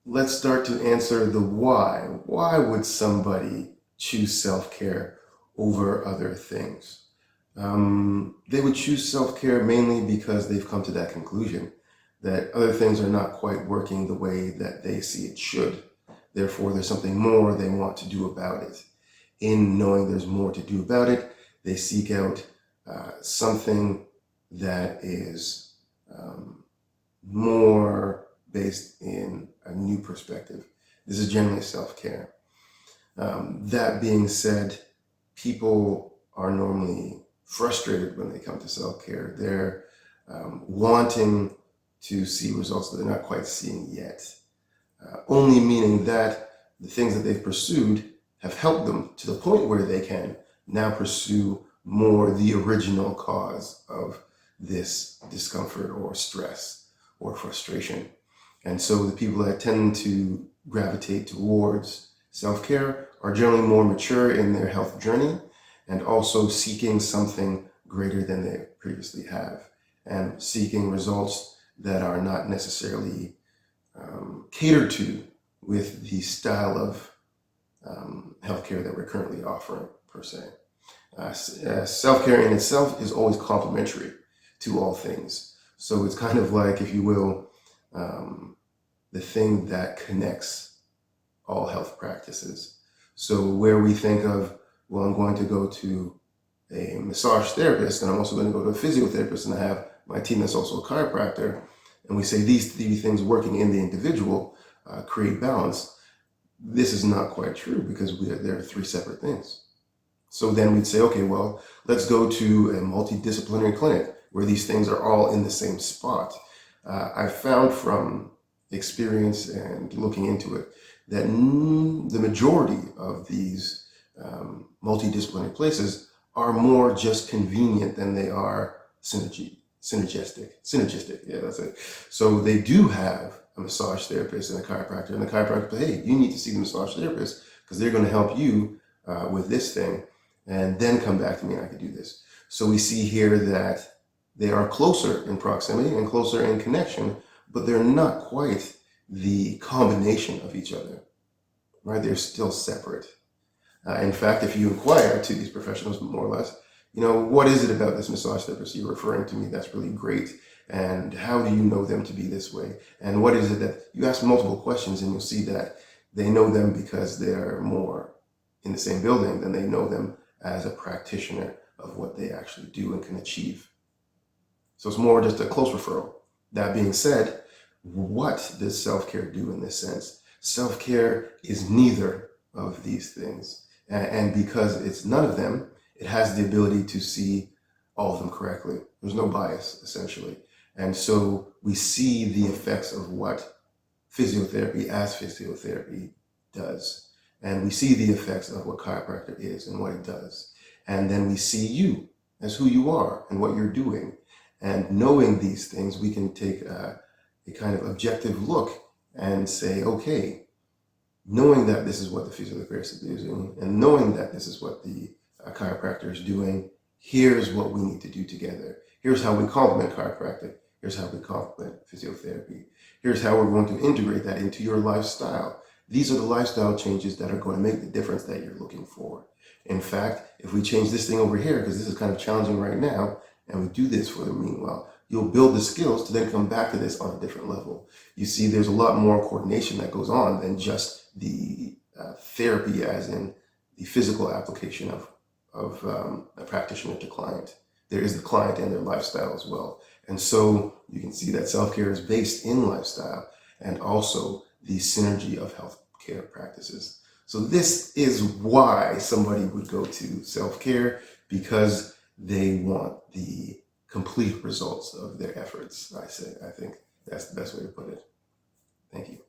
let's start to answer the why. Why would somebody choose self-care over other things? They would choose self-care mainly because they've come to that conclusion that other things are not quite working the way that they see it should. Therefore, there's something more they want to do about it. In knowing there's more to do about it, they seek out something that is more based in a new perspective. This is generally self-care. That being said, people are normally frustrated when they come to self-care. They're wanting to see results that they're not quite seeing yet. Only meaning that the things that they've pursued have helped them to the point where they can now pursue more the original cause of this discomfort or stress or frustration. And so the people that tend to gravitate towards self-care are generally more mature in their health journey and also seeking something greater than they previously have and seeking results that are not necessarily catered to with the style of healthcare that we're currently offering, per se. Self-care in itself is always complementary to all things. So it's kind of like, if you will, the thing that connects all health practices. So where we think of, well, I'm going to go to a massage therapist and I'm also going to go to a physiotherapist and I have my team that's also a chiropractor, and we say these three things working in the individual create balance. This is not quite true because there are three separate things. So then we'd say, okay, well, let's go to a multidisciplinary clinic where these things are all in the same spot. I've found from experience and looking into it that the majority of these multidisciplinary places are more just convenient than they are synergistic. Yeah, that's it. So they do have a massage therapist and a chiropractor, and the chiropractor says, hey, you need to see the massage therapist because they're going to help you with this thing, and then come back to me and I can do this. So we see here that they are closer in proximity and closer in connection, but they're not quite the combination of each other, right? They're still separate. In fact, if you inquire to these professionals more or less, what is it about this massage therapist you're referring to me that's really great? And how do you know them to be this way? And what is it that you ask multiple questions and you'll see that they know them because they're more in the same building than they know them as a practitioner of what they actually do and can achieve. So it's more just a close referral. That being said, what does self-care do in this sense? Self-care is neither of these things. And because it's none of them, it has the ability to see all of them correctly. There's no bias, essentially. And so we see the effects of what physiotherapy as physiotherapy does. And we see the effects of what chiropractor is and what it does. And then we see you as who you are and what you're doing. And knowing these things, we can take a kind of objective look and say, okay, knowing that this is what the physiotherapist is doing and knowing that this is what the chiropractor is doing, here's what we need to do together. Here's how we complement chiropractic. Here's how we complement physiotherapy. Here's how we're going to integrate that into your lifestyle. These are the lifestyle changes that are going to make the difference that you're looking for. In fact, if we change this thing over here, because this is kind of challenging right now, and we do this for the meanwhile, you'll build the skills to then come back to this on a different level. You see, there's a lot more coordination that goes on than just the therapy as in the physical application of a practitioner to client. There is the client and their lifestyle as well. And so you can see that self-care is based in lifestyle and also the synergy of healthcare practices. So this is why somebody would go to self-care, because they want the complete results of their efforts. I think that's the best way to put it. Thank you.